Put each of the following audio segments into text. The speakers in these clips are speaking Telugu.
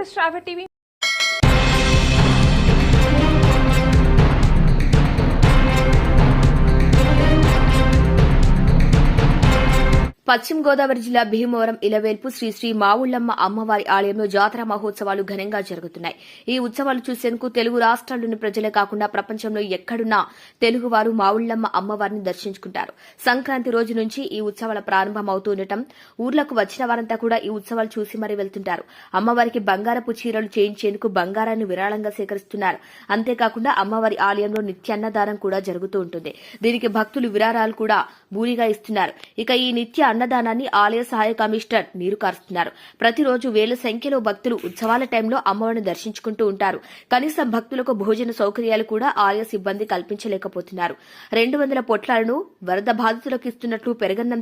is Traffic TV. పశ్చిమ గోదావరి జిల్లా భీమవరం ఇలవేల్పు శ్రీ శ్రీ మావుళ్లమ్మ అమ్మవారి ఆలయంలో జాతర మహోత్సవాలు ఘనంగా జరుగుతున్నాయి. ఈ ఉత్సవాలు చూసేందుకు తెలుగు రాష్ట్రాల్లోని ప్రజలే కాకుండా ప్రపంచంలో ఎక్కడున్నా తెలుగువారు మావుళ్లమ్మ అమ్మవారిని దర్శించుకుంటారు. సంక్రాంతి రోజు నుంచి ఈ ఉత్సవాల ప్రారంభమవుతుండటం ఊర్లకు వచ్చిన వారంతా కూడా ఈ ఉత్సవాలు చూసి మరీ వెళ్తుంటారు. అమ్మవారికి బంగారపు చీరలు చేయించేందుకు బంగారాన్ని విరాళంగా సేకరిస్తున్నారు. అంతేకాకుండా అమ్మవారి ఆలయంలో నిత్యాన్నదానం కూడా జరుగుతూ ఉంటుంది. దీనికి భక్తులు విరాళాలు కూడా బూరిగా ఇస్తున్నారు. ఇక ఈ నిత్య అన్నదానాన్ని ఆలయ సహాయ కమిషనర్ నీరు కారుస్తున్నారు. ప్రతిరోజు వేల సంఖ్యలో భక్తులు ఉత్సవాల టైంలో అమ్మవారిని దర్శించుకుంటూ ఉంటారు. కనీసం భక్తులకు భోజన సౌకర్యాలు కూడా ఆలయ సిబ్బంది కల్పించలేకపోతున్నారు. 200 పొట్లాలను వరద బాధితులకు ఇస్తున్నట్లు పెరగన్నం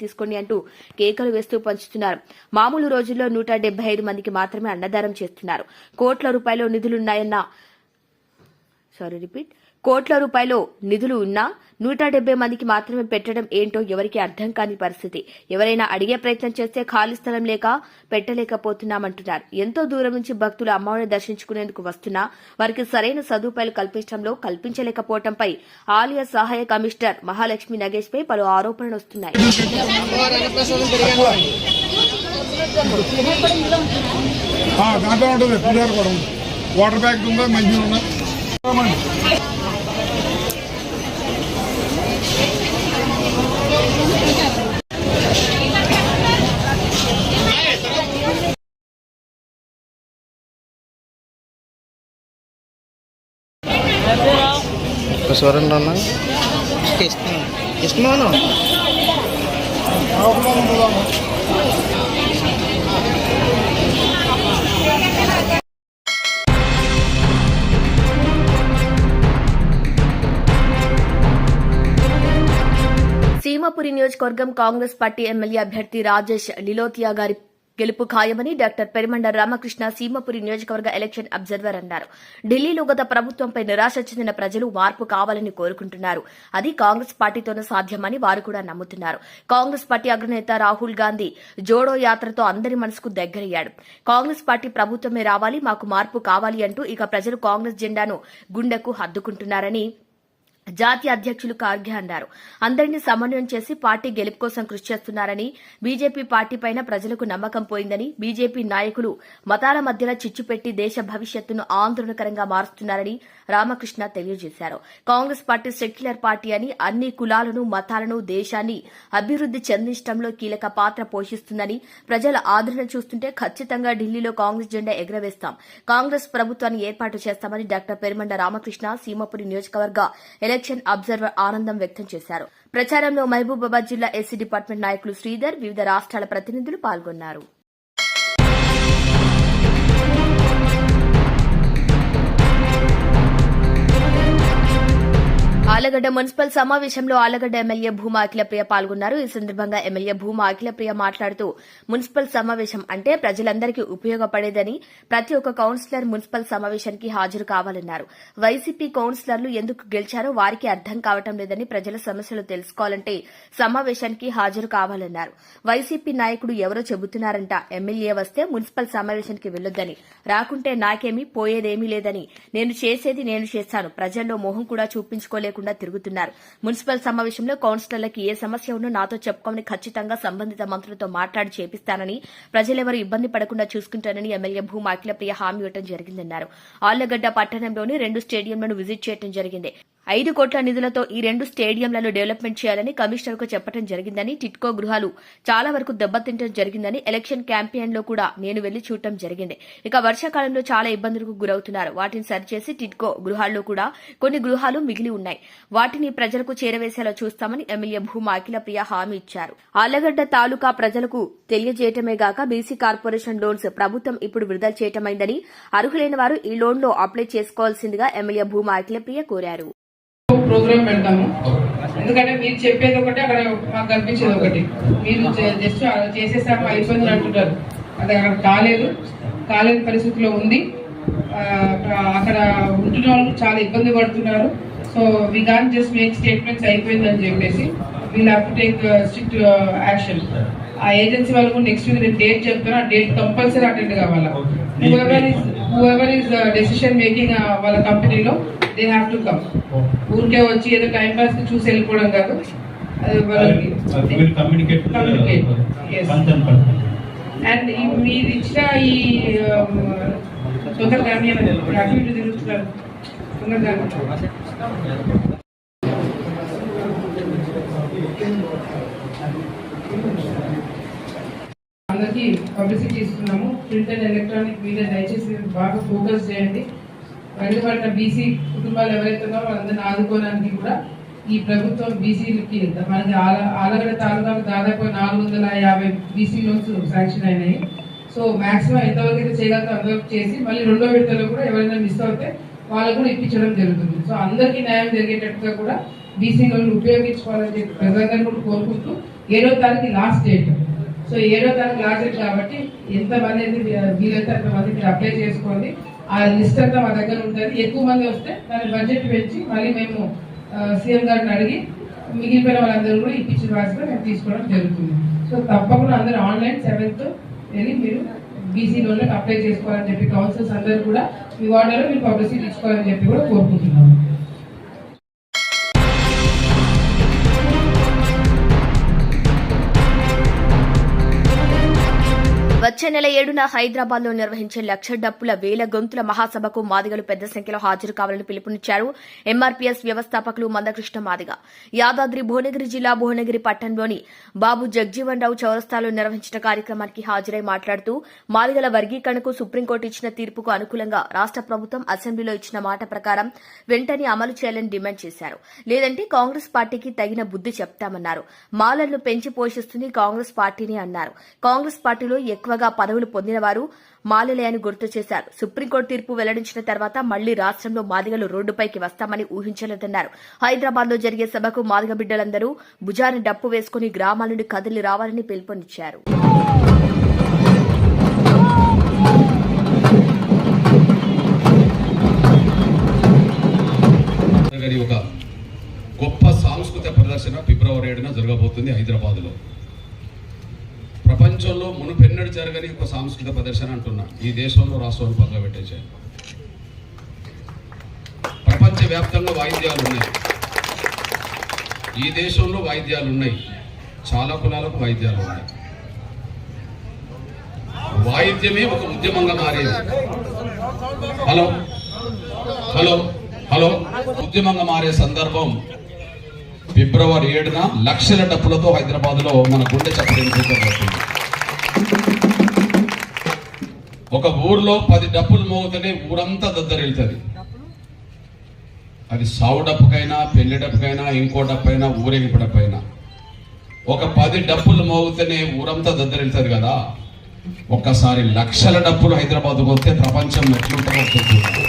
తీసుకోండి అంటూ కేకలు వేస్తూ పంచుతున్నారు. మామూలు రోజుల్లో 175 మందికి మాత్రమే అన్నదానం చేస్తున్నారు. కోట్ల రూపాయల నిధులు ఉన్నా 170 మందికి మాత్రమే పెట్టడం ఏంటో ఎవరికి అర్థం కాని పరిస్థితి. ఎవరైనా అడిగే ప్రయత్నం చేస్తే ఖాళీ స్థలం లేక పెట్టలేకపోతున్నామంటున్నారు. ఎంతో దూరం నుంచి భక్తులు అమ్మవారిని దర్శించుకునేందుకు వస్తున్నా వారికి సరైన సదుపాయాలు కల్పించలేకపోవడంపై ఆలయ సహాయ కమిషనర్ మహాలక్ష్మి నగేష్ పై పలు ఆరోపణలు వస్తున్నాయి. వాటర్ బ్యాగ్ ఉందా మంచిగా స్వరం అన్న ఇష్టమాను సీమాపురి నియోజకవర్గం కాంగ్రెస్ పార్టీ ఎమ్మెల్యే అభ్యర్థి రాజేష్ లిలోతియా గారి గెలుపు ఖాయమని డాక్టర్ పెరిమండ రామకృష్ణ సీమాపురి నియోజకవర్గ ఎలక్షన్ అబ్జర్వర్ అన్నారు. ఢిల్లీలో గత ప్రభుత్వంపై నిరాశ చెందిన ప్రజలు మార్పు కావాలని కోరుకుంటున్నారు. అది కాంగ్రెస్ పార్టీతోనే సాధ్యమని వారు కూడా నమ్ముతున్నారు. కాంగ్రెస్ పార్టీ అగ్రనేత రాహుల్ గాంధీ జోడో యాత్రతో అందరి మనసుకు దగ్గరయ్యాడు. కాంగ్రెస్ పార్టీ ప్రభుత్వమే రావాలి, మాకు మార్పు కావాలి అంటూ ఇక ప్రజలు కాంగ్రెస్ జెండాను గుండెకు హద్దుకుంటున్నారని జాతీయ అధ్యక్షులు ఖార్గే అన్నారు. అందరినీ సమన్వయం చేసి పార్టీ గెలుపు కోసం కృషి చేస్తున్నారని, బీజేపీ పార్టీపైన ప్రజలకు నమ్మకం పోయిందని, బీజేపీ నాయకులు మతాల మధ్యలో చిచ్చు పెట్టి దేశ భవిష్యత్తును ఆందోళనకరంగా మారుస్తున్నారని రామకృష్ణ తెలియజేశారు. కాంగ్రెస్ పార్టీ సెక్యులర్ పార్టీ అని, అన్ని కులాలను మతాలను దేశాన్ని అభివృద్ది చెందించడంలో కీలక పాత్ర పోషిస్తుందని, ప్రజల ఆదరణ చూస్తుంటే ఖచ్చితంగా ఢిల్లీలో కాంగ్రెస్ జెండా ఎగురవేస్తాం, కాంగ్రెస్ ప్రభుత్వాన్ని ఏర్పాటు చేస్తామని డాక్టర్ పెరిమండ రామకృష్ణ సీమాపురి నియోజకవర్గ ఎలక్షన్ అబ్జర్వర్ ఆనందం వ్యక్తం చేశారు. ప్రచారంలో మహబూబాబాద్ జిల్లా ఎస్సీ డిపార్ట్మెంట్ నాయకులు శ్రీధర్, వివిధ రాష్ట్రాల ప్రతినిధులు పాల్గొన్నారు. ఆళ్లగడ్డ మున్సిపల్ సమావేశంలో ఆళ్లగడ్డ ఎమ్మెల్యే భూమా అఖిలప్రియ పాల్గొన్నారు. ఈ సందర్భంగా ఎమ్మెల్యే భూమా అఖిలప్రియ మాట్లాడుతూ మున్సిపల్ సమావేశం అంటే ప్రజలందరికీ ఉపయోగపడేదని, ప్రతి ఒక్క కౌన్సిలర్ మున్సిపల్ సమావేశానికి హాజరు కావాలన్నారు. వైసీపీ కౌన్సిలర్లు ఎందుకు గెలిచారో వారికి అర్థం కావటం లేదని, ప్రజల సమస్యలు తెలుసుకోవాలంటే సమావేశానికి హాజరు కావాలన్నారు. వైసీపీ నాయకుడు ఎవరో చెబుతున్నారంట, ఎమ్మెల్యే వస్తే మున్సిపల్ సమావేశానికి వెళ్లొద్దని, రాకుంటే నాకేమీ పోయేదేమీ లేదని, నేను చేసేది నేను చేస్తాను, ప్రజల్లో మోహం కూడా చూపించుకోలేకుండా తిరుగుతున్నారు. మున్సిపల్ సమావేశంలో కౌన్సిలర్లకి ఏ సమస్య ఉన్నా నాతో చెప్పుకోమని ఖచ్చితంగా సంబంధిత మంత్రులతో మాట్లాడి చేపిస్తానని, ప్రజలెవరూ ఇబ్బంది పడకుండా చూసుకుంటానని ఎమ్మెల్యే భూమా అఖిలప్రియ హామీ ఇవ్వడం జరిగిందన్నారు. ఆళ్లగడ్డ పట్టణంలోని 2 స్టేడియంలను విజిట్ చేయడం జరిగింది. 5 కోట్ల నిధులతో ఈ 2 స్టేడియంలను డెవలప్మెంట్ చేయాలని కమిషనర్కు చెప్పడం జరిగిందని, టిట్కో గృహాలు చాలా వరకు దెబ్బతింటం జరిగిందని, ఎలక్షన్ క్యాంపెయిన్ లో కూడా నేను వెళ్లి చూడటం జరిగింది. ఇక వర్షాకాలంలో చాలా ఇబ్బందులకు గురవుతున్నారు. వాటిని సరిచేసి టిట్కో గృహాల్లో కూడా కొన్ని గృహాలు మిగిలి ఉన్నాయి. వాటిని ప్రజలకు చేరవేసేలా చూస్తామని ఎమ్మెల్యే భూమా అఖిలప్రియ హామీ ఇచ్చారు. ఆళ్లగడ్డ తాలూకా ప్రజలకు తెలియజేయటమే గాక బీసీ కార్పొరేషన్ లోన్స్ ప్రభుత్వం ఇప్పుడు విడుదల చేయటమైందని, అర్హులైన వారు ఈ లోన్ లో అప్లై చేసుకోవాల్సిందిగా ఎమ్మెల్యే భూమా అఖిలప్రియ కోరారు. ప్రోగ్రామ్ పెడతాము. ఎందుకంటే మీరు చెప్పేది ఒకటి, అక్కడ మాకు కనిపించేది ఒకటి. మీరు జస్ట్ చేసేసాము అయిపోయింది అంటున్నారు. అది అక్కడ కాలేని పరిస్థితిలో ఉంది. అక్కడ ఉంటున్న వాళ్ళు చాలా ఇబ్బంది పడుతున్నారు. So we can't just make statements అయిపోయిందని చెప్పేసి we'll have to take strict action. ఆ ఏజెన్సీ వాళ్ళకు నెక్స్ట్ వీక్ నేను డేట్ చెప్తాను, ఆ డేట్ కంపల్సరీ అటెండ్ కావాలా. whoever is డెసిషన్ మేకింగ్ వాళ్ళ కంపెనీలో దే హ్యావ్ టు కమ్. ఊరికే వచ్చి ఏదో టైం పాస్ చూసి వెళ్ళిపోవడం కాదు. అండ్ మీరు ఇచ్చిన ఈ తొందరగా తిరుగుతున్నారు తొందరగా. అందరికీ పబ్లిసిటీ ఇస్తున్నాము. ప్రింట్ అండ్ ఎలక్ట్రానిక్ మీడియా దయచేసి బాగా ఫోకస్ చేయండి. వెనుకబడిన బీసీ కుటుంబాలు ఎవరైతే ఉన్నారో వాళ్ళందరినీ ఆదుకోవడానికి కూడా ఈ ప్రభుత్వం బీసీలకి మనకి ఆలగడ్డ తాలూకాకు దాదాపు 450 బీసీ లోన్స్ శాంక్షన్ అయినాయి. సో మాక్సిమం ఎంతవరకు అయితే చేయగలుగుతా అంతవరకు చేసి మళ్ళీ రెండో విడతలో కూడా ఎవరైనా మిస్ అవుతే వాళ్ళకు కూడా ఇప్పించడం జరుగుతుంది. సో అందరికీ న్యాయం జరిగేటట్టుగా కూడా బీసీ లోన్లు ఉపయోగించుకోవాలని చెప్పి ప్రజలందరూ కూడా కోరుకుంటూ 7వ తారీఖు లాస్ట్ డేట్. సో 7వ తారీఖు లాస్ట్ డేట్ కాబట్టి ఎంతమంది అయితే వీలైతే అంతమంది మీరు అప్లై చేసుకోండి. ఆ లిస్ట్ అంతా మా దగ్గర ఉంటుంది. ఎక్కువ మంది వస్తే దాని బడ్జెట్ పెంచి మళ్ళీ మేము సీఎం గారిని అడిగి మిగిలిపోయిన వాళ్ళందరూ కూడా ఇప్పించిన బాధ్యత మేము తీసుకోవడం జరుగుతుంది. సో తప్పకుండా అందరూ ఆన్లైన్ 7th వెళ్ళి మీరు బీసీ లోన్లకు అప్లై చేసుకోవాలని చెప్పి కౌన్సిల్స్ అందరూ కూడా మీ వార్డులో మీరు పబ్లిసిటీ ఇచ్చుకోవాలని చెప్పి కూడా కోరుకుంటున్నాము. వచ్చే నెల 7న హైదరాబాద్ లో నిర్వహించే లక్ష డప్పుల వేల గొంతుల మహాసభకు మాదిగలు పెద్ద సంఖ్యలో హాజరు కావాలని పిలుపునిచ్చారు ఎంఆర్పీఎస్ వ్యవస్థాపకులు మందకృష్ణ మాదిగ. యాదాద్రి భువనగిరి జిల్లా భువనగిరి పట్టణంలోని బాబు జగ్జీవన్ రావు చౌరస్తాలో నిర్వహించిన కార్యక్రమానికి హాజరై మాట్లాడుతూ మాదిగల వర్గీకరణకు సుప్రీంకోర్టు ఇచ్చిన తీర్పుకు అనుకూలంగా రాష్ట ప్రభుత్వం అసెంబ్లీలో ఇచ్చిన మాట ప్రకారం వెంటనే అమలు చేయాలని డిమాండ్ చేశారు. లేదంటే కాంగ్రెస్ పార్టీకి తగిన బుద్ది చెప్తామన్నారు. మాలలను పెంచి పోషిస్తుంది కాంగ్రెస్ పార్టీని అన్నారు. కాంగ్రెస్ పార్టీలో ఎక్కువగా పదవులు పొందినవారు మాలలే అని గుర్తు చేశారు. సుప్రీంకోర్టు తీర్పు వెల్లడించిన తర్వాత మళ్లీ రాష్ట్రంలో మాదిగలు రోడ్డుపైకి వస్తామని ఊహించలేదన్నారు. హైదరాబాద్ లో జరిగే సభకు మాదిగ బిడ్డలందరూ భుజాన్ని డప్పు వేసుకుని గ్రామాల నుండి కదిలి రావాలని పిలుపునిచ్చారు. ఒక గొప్ప సాంస్కృతిక ప్రదర్శన ఫిబ్రవరి 7న జరగబోతుంది హైదరాబాద్లో. ప్రపంచంలో మునుపెన్నడు జరగని ఒక సాంస్కృతిక ప్రదర్శన అంటున్నా. ఈ దేశంలో రాష్ట్రాలు పక్కన పెట్టేశారు. ప్రపంచవ్యాప్తంగా వాయిద్యాలు ఉన్నాయి. ఈ దేశంలో వాయిద్యాలు ఉన్నాయి. చాలా కులాలకు వాయిద్యాలు ఉన్నాయి. వాయిద్యమే ఒక ఉద్యమంగా మారేది. హలో హలో హలో ఉద్యమంగా మారే సందర్భం ఫిబ్రవరి 7న లక్షల డప్పులతో హైదరాబాద్ లో మన గుండె చప్పటి. ఒక ఊర్లో 10 డప్పులు మోగితేనే ఊరంతా దద్దరిల్లుతుంది. అది సావు డప్పుకైనా, పెళ్లి డప్పుకైనా, ఇంకో డప్పైనా, ఊరేగింపు డప్పైనా ఒక 10 డప్పులు మోగితేనే ఊరంతా దద్దరిల్లుతుంది కదా. ఒక్కసారి లక్షల డప్పులు హైదరాబాద్కు వస్తే ప్రపంచం ఎట్లుంటుందో.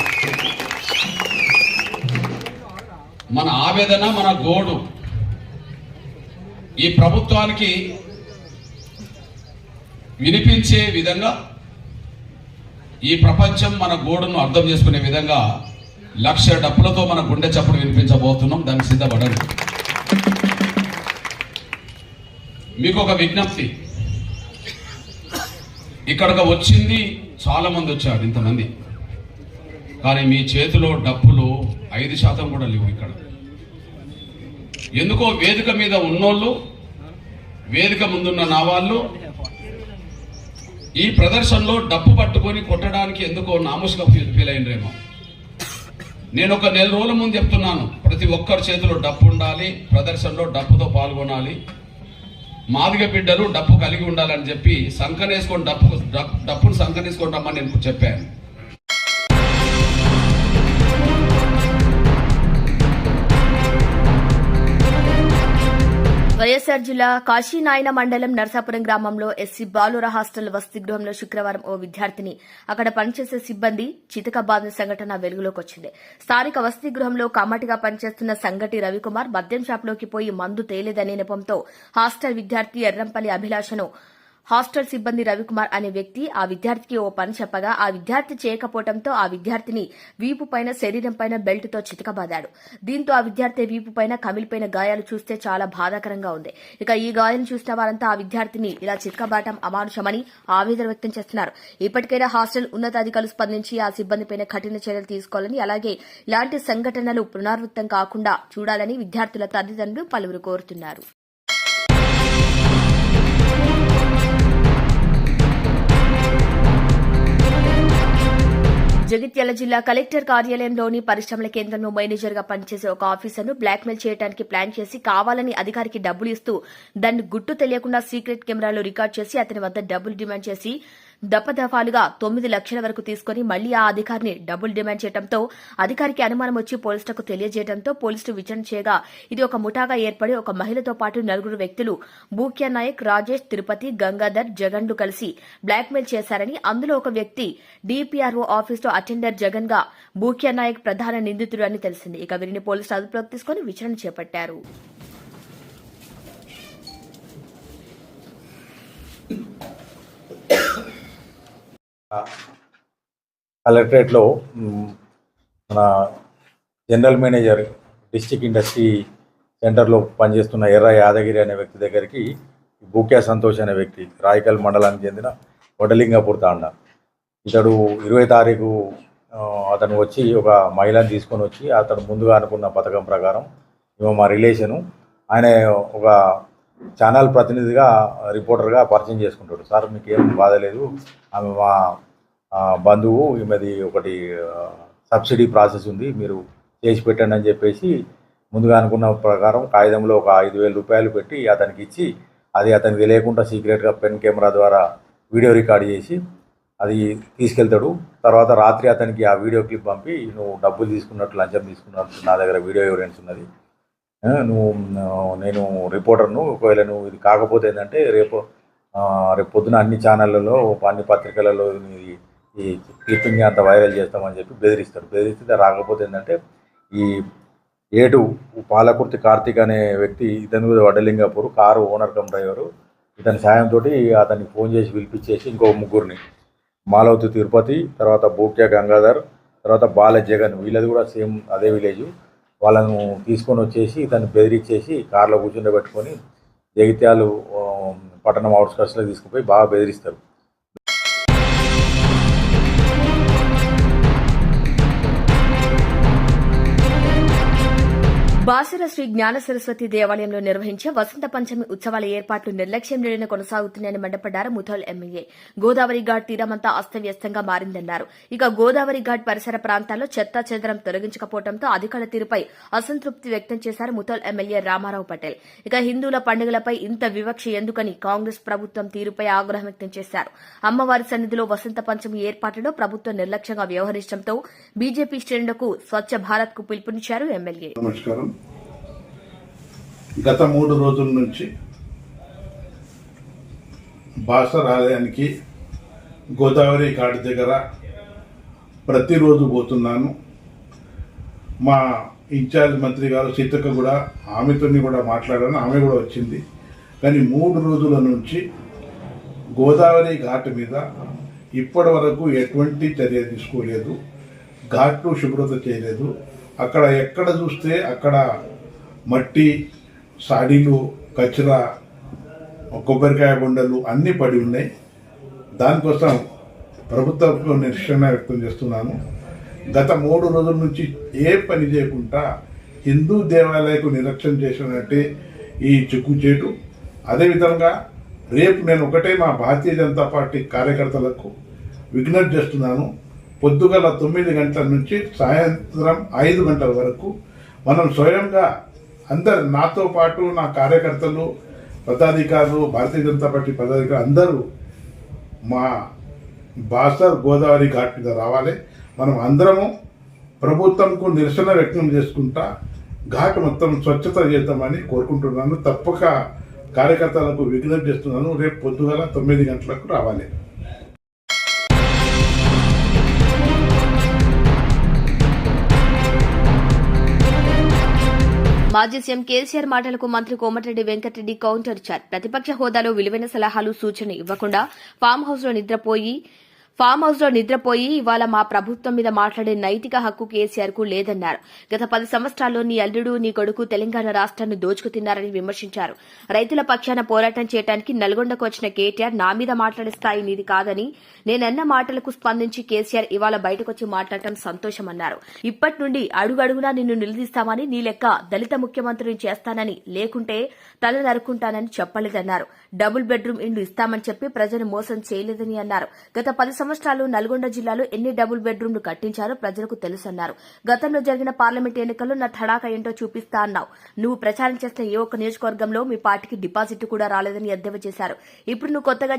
మన ఆవేదన, మన గోడు ఈ ప్రభుత్వానికి వినిపించే విధంగా, ఈ ప్రపంచం మన గోడును అర్థం చేసుకునే విధంగా లక్ష డప్పులతో మన గుండె చప్పుడు వినిపించబోతున్నాం. దానికి సిద్ధపడండి. మీకు ఒక విజ్ఞప్తి. ఇక్కడికి వచ్చింది చాలా మంది వచ్చారు, ఇంతమంది. కానీ మీ చేతిలో డప్పులు 5% కూడా లేవు. ఇక్కడ ఎందుకో వేదిక మీద ఉన్నోళ్ళు, వేదిక ముందున్న నా వాళ్ళు ఈ ప్రదర్శనలో డప్పు పట్టుకొని కొట్టడానికి ఎందుకో నామూసుగా ఫీల్ అయినరేమో. నేను ఒక 4 రోజుల ముందు చెప్తున్నాను, ప్రతి ఒక్కరి చేతిలో డప్పు ఉండాలి, ప్రదర్శనలో డప్పుతో పాల్గొనాలి, మాదిగ బిడ్డలు డప్పు కలిగి ఉండాలని చెప్పి సంకనేసుకొని డప్పును సంకనేసుకొని రమ్మని నేను చెప్పాను. వైఎస్సార్ జిల్లా కాశీనాయన మండలం నర్సాపురం గ్రామంలో ఎస్సీ బాలుర హాస్టల్ వసతి గృహంలో శుక్రవారం ఓ విద్యార్థిని, అక్కడ పనిచేసే సిబ్బంది చితకబాదిన సంఘటన వెలుగులోకి వచ్చింది. స్థానిక వసతి గృహంలో కమ్మటిగా పనిచేస్తున్న సంగటి రవికుమార్ మద్యం షాప్లోకి పోయి మందు తేలేదనే నెపంతో హాస్టల్ విద్యార్థి ఎర్రంపల్లి అభిలాషను హాస్టల్ సిబ్బంది రవికుమార్ అనే వ్యక్తి ఆ విద్యార్థికి ఓ పని చెప్పగా ఆ విద్యార్థి చేయకపోవడంతో ఆ విద్యార్థిని వీపు పైన శరీరం పైన బెల్ట్తో చితకబాదాడు. దీంతో ఆ విద్యార్థి వీపు పైన కమిలిపోయిన గాయాలు చూస్తే చాలా బాధాకరంగా ఉంది. ఇక ఈ గాయాలను చూసిన వారంతా ఆ విద్యార్థిని ఇలా చితకబాటం అమానుషమని ఆవేదన వ్యక్తం చేస్తున్నారు. ఇప్పటికైనా హాస్టల్ ఉన్నతాధికారులు స్పందించి ఆ సిబ్బందిపైన కఠిన చర్యలు తీసుకోవాలని, అలాగే ఇలాంటి సంఘటనలు పునరావృతం కాకుండా చూడాలని విద్యార్థుల తల్లిదండ్రులు పలువురు కోరుతున్నారు. జగిత్యాల జిల్లా కలెక్టర్ కార్యాలయంలోని పరిశ్రమల కేంద్రంలో మేనేజర్ గా పనిచేసే ఒక ఆఫీసర్ను బ్లాక్మెయిల్ చేయడానికి ప్లాన్ చేసి కావాలని అధికారికి డబ్బులు ఇస్తూ దాన్ని గుట్టు తెలియకుండా సీక్రెట్ కెమెరాలో రికార్డ్ చేసి అతని వద్ద డబ్బులు డిమాండ్ చేసి దఫాలుగా 9 లక్షల వరకు తీసుకుని మళ్లీ ఆ అధికారిని డబ్బులు డిమాండ్ చేయడంతో అధికారికి అనుమానం వచ్చి పోలీసులకు తెలియజేయడంతో పోలీసులు విచారణ చేయగా ఇది ఒక ముఠాగా ఏర్పడి ఒక మహిళతో పాటు 4 వ్యక్తులు బూక్యా నాయక్, రాజేష్, తిరుపతి, గంగాధర్, జగన్లు కలిసి బ్లాక్మెయిల్ చేశారని, అందులో ఒక వ్యక్తి డీపీఆర్ఓ ఆఫీసులో అటెండర్ జగన్ గా బూక్యా నాయక్ ప్రధాన నిందితుడు అని తెలిసింది. ఇక వీరిని పోలీసులు అదుపులోకి తీసుకుని విచారణ చేపట్టారు. కలెక్టరేట్లో మన జనరల్ మేనేజర్ డిస్ట్రిక్ట్ ఇండస్ట్రీ సెంటర్లో పనిచేస్తున్న ఎర్ర యాదగిరి అనే వ్యక్తి దగ్గరికి బూక్యా సంతోష్ అనే వ్యక్తి రాయకల్ మండలానికి చెందిన వడలింగపూర్ తాండా ఇతడు 20 తారీఖు అతను వచ్చి ఒక మహిళను తీసుకొని వచ్చి అతను ముందుగా అనుకున్న పథకం ప్రకారం మా రిలేషను ఆయన ఒక ఛానల్ ప్రతినిధిగా రిపోర్టర్గా పరిచయం చేసుకుంటాడు. సార్ మీకు ఏం బాధ లేదు, ఆమె మా బంధువు, ఈమెది ఒకటి సబ్సిడీ ప్రాసెస్ ఉంది, మీరు చేసి పెట్టండి అని చెప్పేసి ముందుగా అనుకున్న ప్రకారం కాగితంలో ఒక 5,000 రూపాయలు పెట్టి అతనికి ఇచ్చి అది అతనికి తెలియకుండా సీక్రెట్గా పెన్ కెమెరా ద్వారా వీడియో రికార్డ్ చేసి అది తీసుకెళ్తాడు. తర్వాత రాత్రి అతనికి ఆ వీడియో క్లిప్ పంపి నువ్వు డబ్బులు తీసుకున్నట్టు, లంచం తీసుకున్నట్టు నా దగ్గర వీడియో ఎవిడెన్స్ ఉన్నది, నేను రిపోర్టర్ను, ఒకవేళ నువ్వు ఇది కాకపోతే ఏంటంటే రేపు పొద్దున అన్ని ఛానళ్ళలో అన్ని పత్రికలలో ఈ క్లిప్పింగ్ అంత వైరల్ చేస్తామని చెప్పి బెదిరిస్తాడు. బెదిరిస్తే రాకపోతే ఏంటంటే ఈ ఏటు పాలకుర్తి కార్తీక్ అనే వ్యక్తి, ఇతను వడలింగపూర్ కారు ఓనర్ కమ్ డ్రైవరు, ఇతని సాయంతో అతనికి ఫోన్ చేసి పిలిపించేసి ఇంకో 3 మాలవతి తిరుపతి, తర్వాత బూక్యా గంగాధర్, తర్వాత బాల జగన్, వీళ్ళది కూడా సేమ్ అదే విలేజు, వాళ్ళను తీసుకొని వచ్చేసి ఇతన్ని బెదిరించేసి కార్లో కూర్చుండబెట్టుకొని జగిత్యాలు పట్టణం అవుట్స్కట్స్లో తీసుకుపోయి బాగా బెదిరిస్తారు. బాసర శ్రీ జ్ఞాన సరస్వతి దేవాలయంలో నిర్వహించే వసంత పంచమి ఉత్సవాల ఏర్పాట్లు నిర్లక్ష్యం లేని కొనసాగుతున్నాయని మండిపడ్డారు ముథోల్ ఎమ్మెల్యే. గోదావరి ఘాట్ తీరమంతా అస్తవ్యస్తంగా మారిందన్నారు. ఇక గోదావరి ఘాట్ పరిసర ప్రాంతాల్లో చెత్తా చెదరం తొలగించకపోవడంతో అధికారుల తీరుపై అసంతృప్తి వ్యక్తం చేశారు ముథోల్ ఎమ్మెల్యే రామారావు పటేల్. ఇక హిందువుల పండుగలపై ఇంత వివక్ష ఎందుకని కాంగ్రెస్ ప్రభుత్వం తీరుపై ఆగ్రహం వ్యక్తం చేశారు. అమ్మవారి సన్నిధిలో వసంత పంచమి ఏర్పాట్లలో ప్రభుత్వం నిర్లక్ష్యంగా వ్యవహరించడంతో బీజేపీ శ్రేణులకు స్వచ్ఛ భారత్ కు పిలుపునిచ్చారు ఎమ్మెల్యే. నమస్కారం. గత 3 రోజుల నుంచి బాసర్ ఆలయానికి గోదావరి ఘాట్ దగ్గర ప్రతిరోజు పోతున్నాను. మా ఇన్ఛార్జ్ మంత్రి గారు సీతక్క కూడా ఆమెతో కూడా మాట్లాడాను, ఆమె కూడా వచ్చింది. కానీ 3 రోజుల నుంచి గోదావరి ఘాట్ మీద ఇప్పటి వరకు ఎటువంటి చర్య తీసుకోలేదు, ఘాట్లు శుభ్రత చేయలేదు. అక్కడ ఎక్కడ చూస్తే అక్కడ మట్టి, సాడీలు, కచరా, కొబ్బరికాయ బొండలు అన్నీ పడి ఉన్నాయి. దానికోసం ప్రభుత్వంలో నిరసన వ్యక్తం చేస్తున్నాను. గత 3 రోజుల నుంచి ఏ పని చేయకుండా హిందూ దేవాలయకు నిర్లక్ష్యం చేసినట్టే ఈ చిక్కుచేటు. అదేవిధంగా రేపు నేను ఒకటే మా భారతీయ జనతా పార్టీ కార్యకర్తలకు విజ్ఞప్తి చేస్తున్నాను. పొద్దుగల 9 గంటల నుంచి సాయంత్రం 5 గంటల వరకు మనం స్వయంగా అందరు, నాతో పాటు నా కార్యకర్తలు, పదాధికారులు, భారతీయ జనతా పార్టీ పదాధికారులు అందరూ మా బాసర్ గోదావరి ఘాట్ మీద రావాలి. మనం అందరము ప్రభుత్వంకు నిరసన వ్యక్తం చేసుకుంటా ఘాట్ మొత్తం స్వచ్ఛత చేద్దామని కోరుకుంటున్నాను. తప్పక కార్యకర్తలకు విజ్ఞప్తి చేస్తున్నాను. రేపు పొద్దుగల 9 గంటలకు రావాలి. మాజీ సీఎం కేసీఆర్ మాటలకు మంత్రి కోమటిరెడ్డి వెంకటరెడ్డి కౌంటర్ ఇచ్చారు. ప్రతిపక్ష హోదాలో విలువైన సలహాలు సూచనలు ఇవ్వకుండా ఫామ్ హౌస్ లో నిద్రపోయి ఇవాళ మా ప్రభుత్వం మీద మాట్లాడే నైతిక హక్కు కేసీఆర్ కు లేదన్నారు. గత 10 సంవత్సరాల్లో నీ అల్లుడు నీ కొడుకు తెలంగాణ రాష్ట్రాన్ని దోచుకు తిన్నారని విమర్శించారు. రైతుల పక్షాన పోరాటం చేయడానికి నల్గొండకు వచ్చిన కేటీఆర్ నా మీద మాట్లాడే స్థాయి నీది కాదని, నేనన్న మాటలకు స్పందించి కేసీఆర్ ఇవాళ బయటకొచ్చి మాట్లాడటం సంతోషమన్నారు. ఇప్పటి నుండి అడుగడుగునా నిన్ను నిలదీస్తామని, నీ లెక్క దళిత ముఖ్యమంత్రిని చేస్తానని, లేకుంటే తల నరుక్కుంటానని చెప్పలేదన్నారు. డబుల్ బెడ్రూమ్ ఇండ్లు ఇస్తామని చెప్పి ప్రజలు మోసం చేయలేదని అన్నారు. గత 10 సంవత్సరాలు నల్గొండ జిల్లాలో ఎన్ని డబుల్ బెడ్రూమ్లు కట్టించారో ప్రజలకు తెలుసన్నారు. గతంలో జరిగిన పార్లమెంట్ ఎన్నికల్లో నా తడాకా ఏంటో చూపిస్తా అన్నావు. నువ్వు ప్రచారం చేసిన ఏ ఒక్క నియోజకవర్గంలో మీ పార్టీకి డిపాజిట్ కూడా రాలేదని ఎద్దేవా చేశారు. ఇప్పుడు నువ్వు కొత్తగా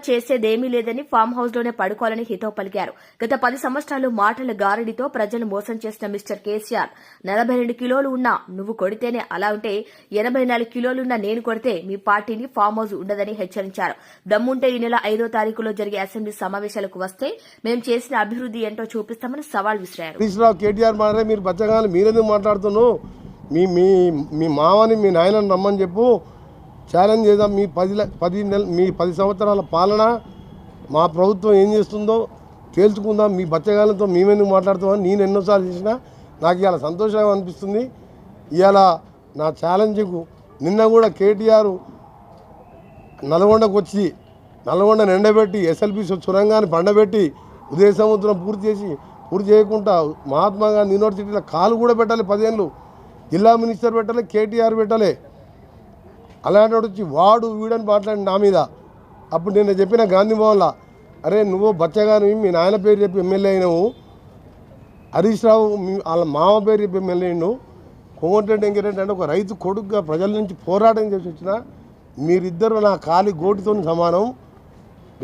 చేసేదేమీ లేదని ఫామ్ హౌస్ లోనే పడుకోవాలని హితవు పలికారు. గత 10 సంవత్సరాలు మాటల గారడితో ప్రజలు మోసం చేసిన మిస్టర్ కేసీఆర్ 42 కిలోలు ఉన్నా నువ్వు కొడితేనే అలా ఉంటే 84 కిలోలున్న నేను కొడితే మీ పార్టీని ఫామ్ హౌస్ ఉండదని హెచ్చరించారు. దమ్ముంటే ఈ నెల 5వ తారీఖులో జరిగే అసెంబ్లీ సమావేశాలకు వస్తే మేం చేసిన అభివృద్ధి ఏంటో చూపిస్తామని సవాల్ విసిరారు. కేటీఆర్ మాట్లాడే మీరు బచ్చగాని మీరెందుకు మాట్లాడుతున్నావు? మీ మామని మీ నాయనని రమ్మని చెప్పు, ఛాలెంజ్ చేద్దాం. మీ 10 సంవత్సరాల పాలన మా ప్రభుత్వం ఏం చేస్తుందో తేల్చుకుందాం. మీ బచ్చగాలతో మేమెందుకు మాట్లాడుతామని నేను ఎన్నోసార్లు చేసినా నాకు ఇవాళ సంతోషంగా అనిపిస్తుంది. ఇవాళ నా ఛాలెంజ్కు నిన్న కూడా కేటీఆర్ నల్గొండకు వచ్చి నల్గొండను ఎండబెట్టి ఎస్ఎల్బి సొరంగాన్ని పండబెట్టి ఉదయ సముద్రం పూర్తి చేయకుండా మహాత్మా గాంధీ యూనివర్సిటీలో కాలు కూడా పెట్టాలి. 10 ఏళ్ళు జిల్లా మినిస్టర్ పెట్టాలి, కేటీఆర్ పెట్టాలి. అలాంటి వచ్చి వాడు వీడని మాట్లాడి నా మీద. అప్పుడు నేను చెప్పిన గాంధీ భవన్లో, అరే నువ్వు బచ్చగాని మీ నాయన పేరు చెప్పి ఎమ్మెల్యే అయినావు, హరీష్ రావు వాళ్ళ మామ పేరు చెప్పి ఎమ్మెల్యే అయినావు, కోమటిరెడ్డి వెంకటరెడ్డి అంటే ఒక రైతు కొడుకుగా ప్రజల నుంచి పోరాటం చేసి వచ్చిన మీరిద్దరు నా కాలి గోటితో సమానం.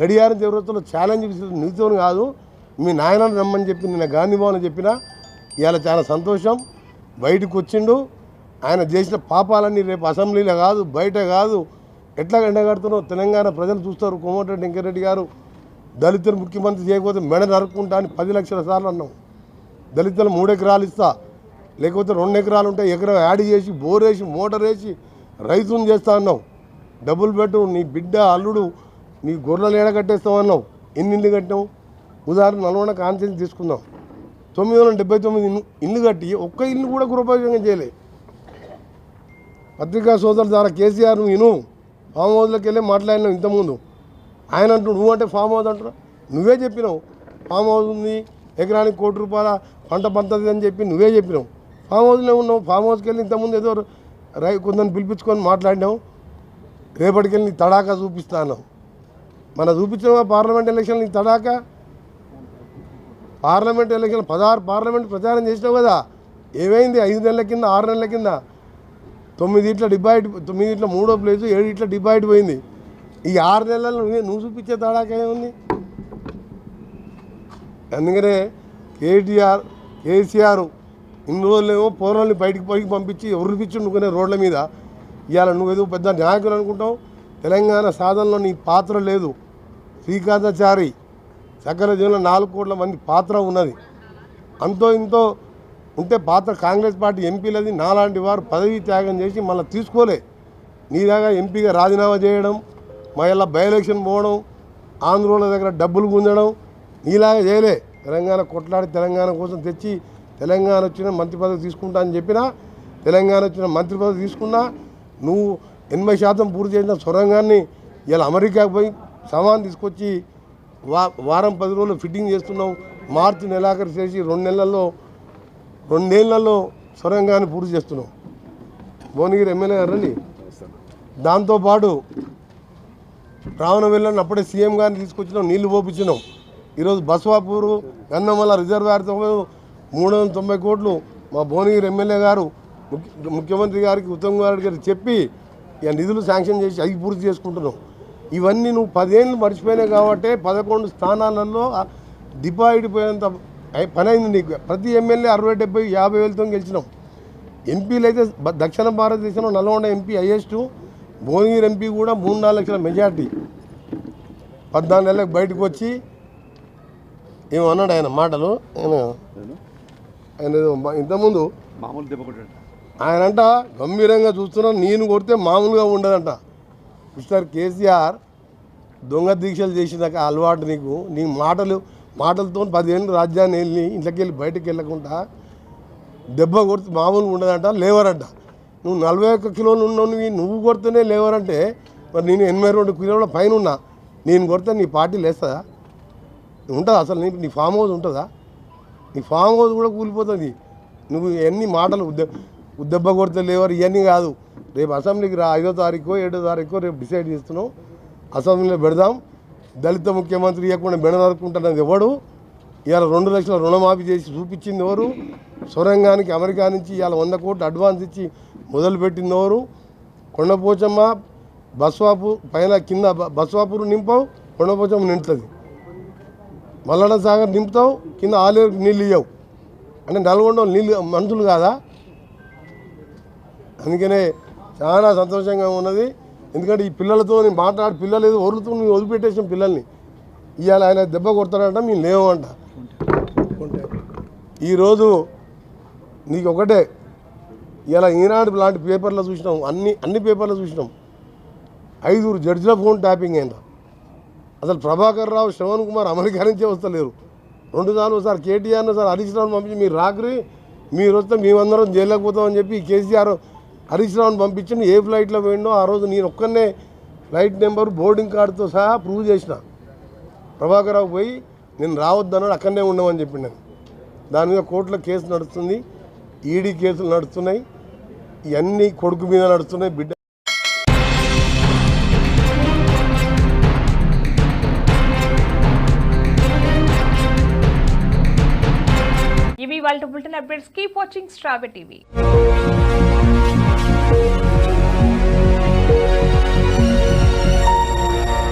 గడియారం చివరితో ఛాలెంజ్ నీతో కాదు, మీ నాయనని రమ్మని చెప్పి నిన్న గాంధీ భవన్ చెప్పిన. ఇవాళ చాలా సంతోషం. బయటకు వచ్చిండు. ఆయన చేసిన పాపాలన్నీ రేపు అసెంబ్లీలో కాదు, బయట కాదు, ఎట్లా ఎండగడుతున్నావు తెలంగాణ ప్రజలు చూస్తారు. కోమటిరెడ్డి వెంకటరెడ్డి గారు దళితులు ముఖ్యమంత్రి చేయకపోతే మెడ నరుక్కుంటా అని 10 లక్షల సార్లు అన్నాం. దళితులు 3 ఎకరాలు ఇస్తా, లేకపోతే 2 ఎకరాలు ఉంటే ఎకరం యాడ్ చేసి బోరేసి మోటార్ వేసి రైతుని చేస్తా అన్నావు. డబుల్ బెడ్ నీ బిడ్డ అల్లుడు నీ గొర్రెలు ఏడగట్టేస్తావు అన్నావు. ఎన్ని ఇల్లు కట్టినావు? ఉదాహరణ నల్గొండ కాన్సెన్స్ తీసుకుందాం. 979 ఇల్లు కట్టి ఒక్క ఇల్లు కూడా గృహోపయోగం చేయలే. పత్రికా సోదరుల ద్వారా కేసీఆర్ నువ్వు ఫామ్ హౌస్లోకి వెళ్ళి మాట్లాడినావు ఇంతకుముందు. ఆయన అంటూ నువ్వు అంటే ఫామ్ హౌస్ అంటున్నా, నువ్వే చెప్పినావు ఫామ్ హౌస్ ఉంది, ఎకరానికి ₹1 పంట పంతది అని చెప్పి నువ్వే చెప్పినావు. ఫామ్ హౌస్లో ఉన్నావు. ఫామ్ హౌస్కి వెళ్ళి ఇంతకుముందు ఏదో కొందరిని పిలిపించుకొని మాట్లాడినావు. రేపటికి వెళ్ళి నీ తడాకా చూపిస్తా అన్నావు. మన చూపించినావా పార్లమెంట్ ఎలక్షన్ నీ తడాకా? పార్లమెంట్ ఎలక్షన్ 16 పార్లమెంట్ ప్రచారం చేసినావు కదా. ఏమైంది? 5 నెలల కింద 6 నెలల కింద 9 ఇట్లా డిబైట్, 9 ఇట్లా 3వ ప్లేసు, 7 ఇట్లా డిబైట్ పోయింది. ఈ 6 నెలల్లో నువ్వు చూపించే తడాకా ఏముంది? అందుకనే కేసీఆర్ ఇన్ని రోజులేమో పౌరులని బయటికి పంపించి ఉరిపించి నువ్వునే రోడ్ల మీద. ఇవాళ నువ్వేదో పెద్ద నాయకులు అనుకుంటావు. తెలంగాణ సాధనలో నీ పాత్ర లేదు. శ్రీకాంతాచారి సకల జీవనంలో 4 కోట్ల మంది పాత్ర ఉన్నది. అంతో ఇంతో ఉంటే పాత్ర కాంగ్రెస్ పార్టీ ఎంపీలది. నాలాంటి వారు పదవీ త్యాగం చేసి మళ్ళీ తీసుకోలే. నీలాగా ఎంపీగా రాజీనామా చేయడం, మళ్ళీ బై ఎలక్షన్ పోవడం, ఆంధ్రోల దగ్గర డబ్బులు గుంజడం నీలాగా చేయలే. తెలంగాణ కొట్లాడి తెలంగాణ కోసం తెచ్చి తెలంగాణ వచ్చిన మంత్రి పదవి తీసుకుంటా అని చెప్పినా, తెలంగాణ వచ్చిన మంత్రి పదవి తీసుకున్నా, నువ్వు 80% పూర్తి చేసిన సొరంగాన్ని ఇలా అమెరికాకు పోయి సామాన్ తీసుకొచ్చి వారం 10 రోజులు ఫిట్టింగ్ చేస్తున్నావు. మార్చి నెలాఖరు చేసి 2 నెలల్లో సొరంగాన్ని పూర్తి చేస్తున్నావు. భువనగిరి ఎమ్మెల్యే గారు రండి. దాంతోపాటు రావణ వెళ్ళని అప్పుడే సీఎం గారిని తీసుకొచ్చినాం, నీళ్లు పోపించినాం. ఈరోజు బస్వాపూరు గన్నమల రిజర్వాయర్తో 390 కోట్లు మా భువనగిరి ఎమ్మెల్యే గారు ముఖ్యమంత్రి గారికి ఉత్తమ్ కుమార్ రెడ్డి గారికి చెప్పి ఇక నిధులు శాంక్షన్ చేసి అవి పూర్తి చేసుకుంటున్నాం. ఇవన్నీ నువ్వు 10 ఏళ్ళు మర్చిపోయినావు కాబట్టి 11 స్థానాలలో డిపాజిట్ పోయేంత పని అయింది నీకు. ప్రతి ఎమ్మెల్యే 60, 70, 50 వేలతో గెలిచినాం. ఎంపీలు అయితే దక్షిణ భారతదేశంలో Nalgonda MP highest, Bhuvanagiri MP కూడా 3-4 లక్షల మెజార్టీ. 14 నెలలకు బయటకు వచ్చి ఏమన్నాడు ఆయన మాటలు. ఆయన ఇంతకుముందు ఆయనంట గంభీరంగా చూస్తున్నా నేను కొడితే మామూలుగా ఉండదంట. మిస్టర్ కేసీఆర్ దొంగ దీక్షలు చేసినాక అలవాటు నీకు, నీ మాటలతో 10 ఏళ్ళు రాజ్యాన్ని వెళ్ళి ఇంట్లోకి వెళ్ళి బయటకు వెళ్ళకుండా దెబ్బ కొడితే మామూలుగా ఉండదంట, లేవరంట. నువ్వు 41 కిలోలు ఉన్నావు, నువ్వు కొడితేనే లేవరంటే మరి నేను 82 కిలోల పైన ఉన్నా, నేను కొడితే నీ పార్టీ లేస్తుందా? ఉంటుందా అసలు? నీ ఫామ్ హౌస్ ఉంటుందా? నీ ఫామ్ హౌస్ కూడా కూలిపోతుంది. నువ్వు ఎన్ని మాటలు ఉద్దెబ్బ కొడితే లేవరు ఇవన్నీ కాదు. రేపు అసెంబ్లీకి రా, 5వ తారీఖు 7వ తారీఖు రేపు డిసైడ్ చేస్తున్నాం, అసెంబ్లీలో పెడదాం. దళిత ముఖ్యమంత్రి ఇవ్వకుండా బెడదరుకుంటున్నది ఎవడు? ఇవాళ 2 లక్షల రుణమాఫీ చేసి చూపించింది ఎవరు? సొరంగానికి అమెరికా నుంచి ఇవాళ 100 కోట్లు అడ్వాన్స్ ఇచ్చి మొదలుపెట్టింది ఎవరు? కొండపోచమ్మ బస్వాపూర్ పైన కింద బస్వాపూర్ నింపావు, కొండపోచమ్మ నిండుతుంది. మల్లన్న సాగర్ నింపుతావు, కింద ఆలేరుకు నీళ్ళు ఇవ్వవు. అంటే నల్గొండ నీళ్ళు మనుషులు కాదా? అందుకనే చాలా సంతోషంగా ఉన్నది. ఎందుకంటే ఈ పిల్లలతో నేను మాట్లాడి పిల్లలు ఏదో వదులుతూ నువ్వు వదిలిపెట్టేసాం పిల్లల్ని. ఇవాళ ఆయన దెబ్బ కొడతాడంట, మేము లేవంట. ఈరోజు నీకు ఒకటే, ఇలా ఈనాడు లాంటి పేపర్లో చూసినాం, అన్ని పేపర్లో చూసినాం, 5 జడ్జిల ఫోన్ ట్యాపింగ్ అయిందా. అసలు ప్రభాకర్ రావు, శ్రవణ్ కుమార్ అమెరికా నుంచే వస్తలేరు. 2 సార్లు ఒకసారి కేటీఆర్ను సార్ హరీష్ రావుని పంపించి మీరు రాకరి, మీరు వస్తే మేమందరం జైల్లోకి పోతామని చెప్పి కేసీఆర్ హరీష్ రావుని పంపించి ఏ ఫ్లైట్లో పోయిండో ఆ రోజు నేను ఒక్కనే ఫ్లైట్ నెంబర్ బోర్డింగ్ కార్డుతో సహా ప్రూవ్ చేసిన. ప్రభాకర్ రావు పోయి నేను రావద్దన్నాడు, అక్కడనే ఉండమని చెప్పిండాను. దాని మీద కోర్టులో కేసు నడుస్తుంది, ఈడీ కేసులు నడుస్తున్నాయి, ఇవన్నీ కొడుకు మీద నడుస్తున్నాయి. బిడ్డ ఇవి వాళ్ళ బులెటిన్ అప్డేట్స్. కీప్ వాచింగ్ స్ట్రాబె టీవీ.